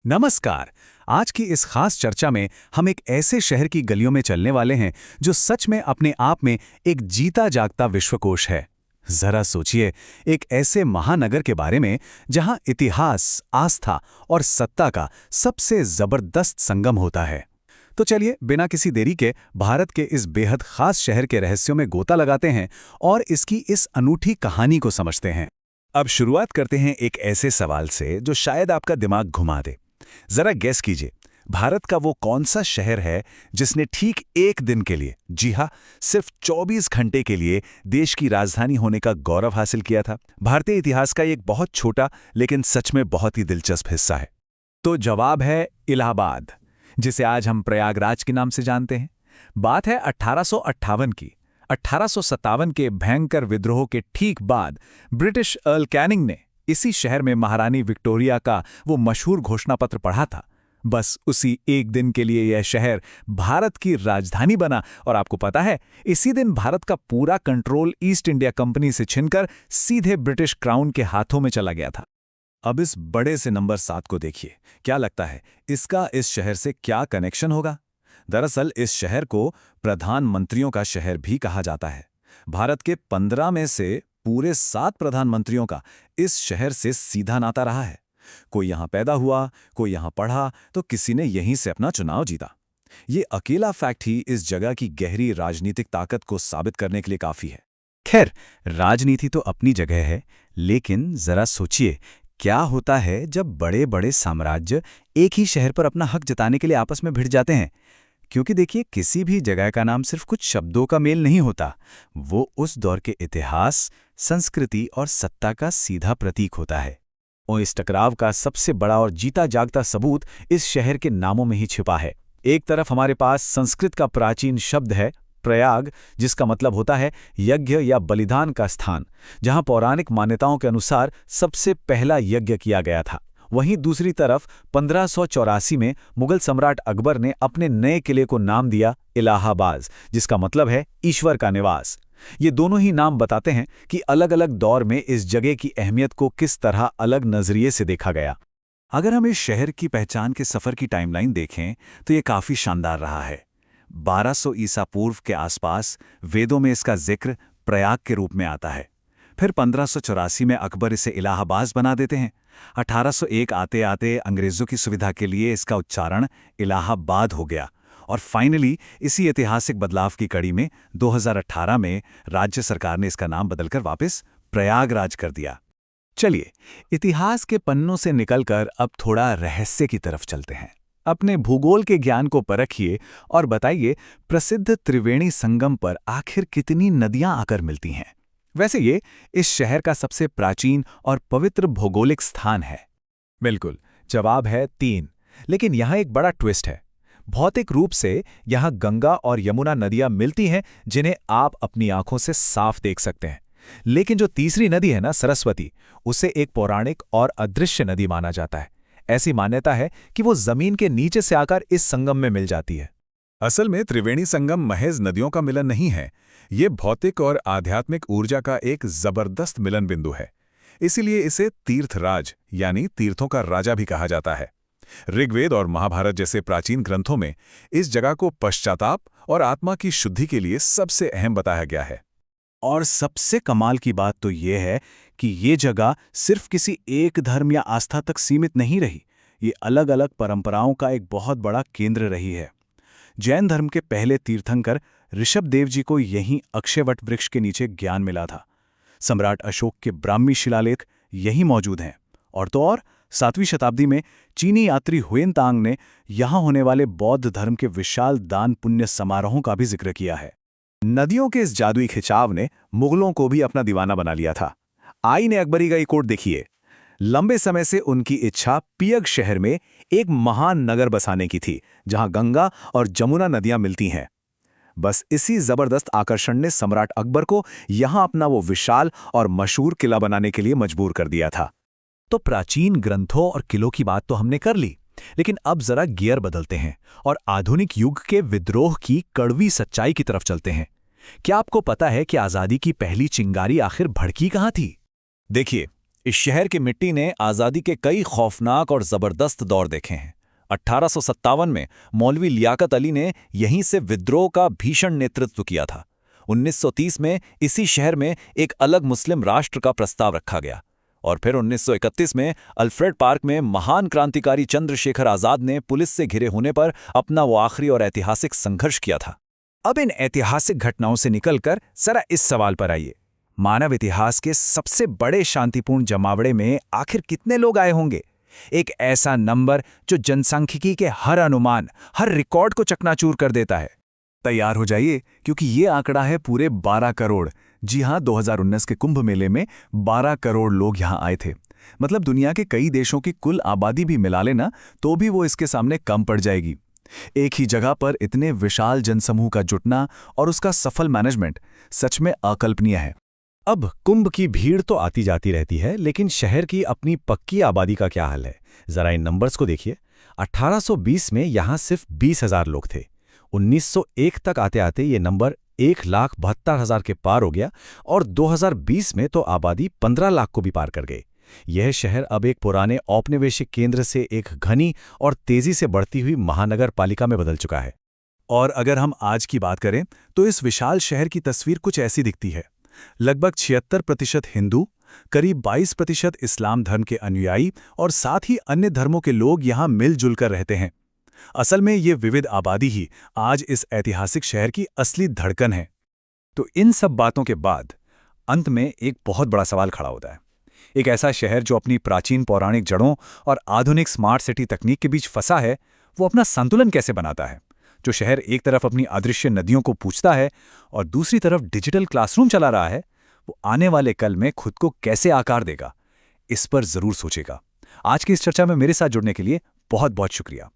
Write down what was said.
नमस्कार। आज की इस खास चर्चा में हम एक ऐसे शहर की गलियों में चलने वाले हैं जो सच में अपने आप में एक जीता जागता विश्वकोश है। जरा सोचिए, एक ऐसे महानगर के बारे में जहां इतिहास, आस्था और सत्ता का सबसे जबरदस्त संगम होता है। तो चलिए बिना किसी देरी के भारत के इस बेहद खास शहर के रहस्यों में गोता लगाते हैं और इसकी इस अनूठी कहानी को समझते हैं। अब शुरुआत करते हैं एक ऐसे सवाल से जो शायद आपका दिमाग घुमा दे। जरा गेस कीजिए, भारत का वो कौन सा शहर है जिसने ठीक एक दिन के लिए, जी हाँ, सिर्फ 24 घंटे के लिए देश की राजधानी होने का गौरव हासिल किया था। भारतीय इतिहास का एक बहुत छोटा लेकिन सच में बहुत ही दिलचस्प हिस्सा है। तो जवाब है इलाहाबाद, जिसे आज हम प्रयागराज के नाम से जानते हैं। बात है 1858 की। 1857 के भयंकर विद्रोह के ठीक बाद ब्रिटिश अर्ल कैनिंग ने इसी शहर में महारानी विक्टोरिया का वो मशहूर घोषणापत्र पढ़ा था। बस उसी एक दिन के लिए यह शहर भारत की राजधानी बना और आपको पता है, इसी दिन भारत का पूरा कंट्रोल ईस्ट इंडिया कंपनी से छिनकर सीधे ब्रिटिश क्राउन के हाथों में चला गया था। अब इस बड़े से नंबर 7 को देखिए। क्या लगता है इसका इस शहर से क्या कनेक्शन होगा? दरअसल इस शहर को प्रधानमंत्रियों का शहर भी कहा जाता है। भारत के 15 में से पूरे 7 प्रधानमंत्रियों का इस शहर से सीधा नाता रहा है। कोई यहां पैदा हुआ, कोई यहां पढ़ा, तो किसी ने यहीं से अपना चुनाव जीता। ये अकेला फैक्ट ही इस जगह की गहरी राजनीतिक ताकत को साबित करने के लिए काफी है। खैर, राजनीति तो अपनी जगह है, लेकिन जरा सोचिए, क्या होता है जब बड़े बड़े साम्राज्य एक ही शहर पर अपना हक जताने के लिए आपस में भिड़ जाते हैं? क्योंकि देखिए, किसी भी जगह का नाम सिर्फ कुछ शब्दों का मेल नहीं होता, वो उस दौर के इतिहास, संस्कृति और सत्ता का सीधा प्रतीक होता है। और इस टकराव का सबसे बड़ा और जीता जागता सबूत इस शहर के नामों में ही छिपा है। एक तरफ हमारे पास संस्कृत का प्राचीन शब्द है प्रयाग, जिसका मतलब होता है यज्ञ या बलिदान का स्थान, जहां पौराणिक मान्यताओं के अनुसार सबसे पहला यज्ञ किया गया था। वहीं दूसरी तरफ 1584 में मुगल सम्राट अकबर ने अपने नए किले को नाम दिया इलाहाबाद, जिसका मतलब है ईश्वर का निवास। ये दोनों ही नाम बताते हैं कि अलग अलग दौर में इस जगह की अहमियत को किस तरह अलग नजरिए से देखा गया। अगर हम इस शहर की पहचान के सफर की टाइमलाइन देखें तो ये काफी शानदार रहा है। 1200 ईसा पूर्व के आसपास वेदों में इसका जिक्र प्रयाग के रूप में आता है। फिर 1584 में अकबर इसे इलाहाबाद बना देते हैं। 1801 आते आते अंग्रेजों की सुविधा के लिए इसका उच्चारण इलाहाबाद हो गया और फाइनली इसी ऐतिहासिक बदलाव की कड़ी में 2018 में राज्य सरकार ने इसका नाम बदलकर वापस प्रयागराज कर दिया। चलिए, इतिहास के पन्नों से निकलकर अब थोड़ा रहस्य की तरफ चलते हैं। अपने भूगोल के ज्ञान को परखिए और बताइए, प्रसिद्ध त्रिवेणी संगम पर आखिर कितनी नदियां आकर मिलती हैं? वैसे ये इस शहर का सबसे प्राचीन और पवित्र भौगोलिक स्थान है। बिल्कुल, जवाब है 3। लेकिन यहाँ एक बड़ा ट्विस्ट है। भौतिक रूप से यहाँ गंगा और यमुना नदियां मिलती हैं, जिन्हें आप अपनी आंखों से साफ देख सकते हैं। लेकिन जो तीसरी नदी है ना, सरस्वती, उसे एक पौराणिक और अदृश्य नदी माना जाता है। ऐसी मान्यता है कि वो जमीन के नीचे से आकर इस संगम में मिल जाती है। असल में त्रिवेणी संगम महज नदियों का मिलन नहीं है, ये भौतिक और आध्यात्मिक ऊर्जा का एक जबरदस्त मिलन बिंदु है। इसीलिए इसे तीर्थराज यानी तीर्थों का राजा भी कहा जाता है। ऋग्वेद और महाभारत जैसे प्राचीन ग्रंथों में इस जगह को पश्चाताप और आत्मा की शुद्धि के लिए सबसे अहम बताया गया है। और सबसे कमाल की बात तो ये है कि ये जगह सिर्फ किसी एक धर्म या आस्था तक सीमित नहीं रही, ये अलग अलग परंपराओं का एक बहुत बड़ा केंद्र रही है। जैन धर्म के पहले तीर्थंकर ऋषभदेव जी को यहीं अक्षयवट वृक्ष के नीचे ज्ञान मिला था। सम्राट अशोक के ब्राह्मी शिलालेख यहीं मौजूद हैं। और तो और 7वीं शताब्दी में चीनी यात्री हुएनतांग ने यहां होने वाले बौद्ध धर्म के विशाल दान पुण्य समारोहों का भी जिक्र किया है। नदियों के इस जादुई खिंचाव ने मुगलों को भी अपना दीवाना बना लिया था। आईन अकबरी का एक कोट देखिए। लंबे समय से उनकी इच्छा पियग शहर में एक महान नगर बसाने की थी, जहां गंगा और जमुना नदियां मिलती हैं। बस इसी जबरदस्त आकर्षण ने सम्राट अकबर को यहां अपना वो विशाल और मशहूर किला बनाने के लिए मजबूर कर दिया था। तो प्राचीन ग्रंथों और किलों की बात तो हमने कर ली, लेकिन अब जरा गियर बदलते हैं और आधुनिक युग के विद्रोह की कड़वी सच्चाई की तरफ चलते हैं। क्या आपको पता है कि आजादी की पहली चिंगारी आखिर भड़की कहां थी? देखिए, इस शहर की मिट्टी ने आज़ादी के कई खौफनाक और ज़बरदस्त दौर देखे हैं। 1857 में मौलवी लियाकत अली ने यहीं से विद्रोह का भीषण नेतृत्व किया था। 1930 में इसी शहर में एक अलग मुस्लिम राष्ट्र का प्रस्ताव रखा गया और फिर 1931 में अल्फ्रेड पार्क में महान क्रांतिकारी चंद्रशेखर आज़ाद ने पुलिस से घिरे होने पर अपना वो आखिरी और ऐतिहासिक संघर्ष किया था। अब इन ऐतिहासिक घटनाओं से निकलकर जरा इस सवाल पर आइए, मानव इतिहास के सबसे बड़े शांतिपूर्ण जमावड़े में आखिर कितने लोग आए होंगे? एक ऐसा नंबर जो जनसांख्यिकी के हर अनुमान, हर रिकॉर्ड को चकनाचूर कर देता है। तैयार हो जाइए, क्योंकि ये आंकड़ा है पूरे 12 करोड़। जी हां, 2019 के कुंभ मेले में 12 करोड़ लोग यहां आए थे। मतलब दुनिया के कई देशों की कुल आबादी भी मिला लेना तो भी वो इसके सामने कम पड़ जाएगी। एक ही जगह पर इतने विशाल जनसमूह का जुटना और उसका सफल मैनेजमेंट सच में अकल्पनीय है। अब कुंभ की भीड़ तो आती जाती रहती है, लेकिन शहर की अपनी पक्की आबादी का क्या हाल है? जरा इन नंबर्स को देखिए। 1820 में यहां सिर्फ 20,000 लोग थे। 1901 तक आते आते ये नंबर 1,72,000 के पार हो गया और 2020 में तो आबादी 15 लाख को भी पार कर गई। यह शहर अब एक पुराने औपनिवेशिक केंद्र से एक घनी और तेजी से बढ़ती हुई महानगर पालिका में बदल चुका है। और अगर हम आज की बात करें तो इस विशाल शहर की तस्वीर कुछ ऐसी दिखती है। लगभग 76% हिंदू, करीब 22% इस्लाम धर्म के अनुयायी और साथ ही अन्य धर्मों के लोग यहाँ मिलजुल कर रहते हैं। असल में ये विविध आबादी ही आज इस ऐतिहासिक शहर की असली धड़कन है। तो इन सब बातों के बाद अंत में एक बहुत बड़ा सवाल खड़ा होता है। एक ऐसा शहर जो अपनी प्राचीन पौराणिक जड़ों और आधुनिक स्मार्ट सिटी तकनीक के बीच फंसा है, वो अपना संतुलन कैसे बनाता है? जो शहर एक तरफ अपनी अदृश्य नदियों को पूछता है और दूसरी तरफ डिजिटल क्लासरूम चला रहा है, वो आने वाले कल में खुद को कैसे आकार देगा? इस पर जरूर सोचेगा। आज की इस चर्चा में मेरे साथ जुड़ने के लिए बहुत बहुत शुक्रिया।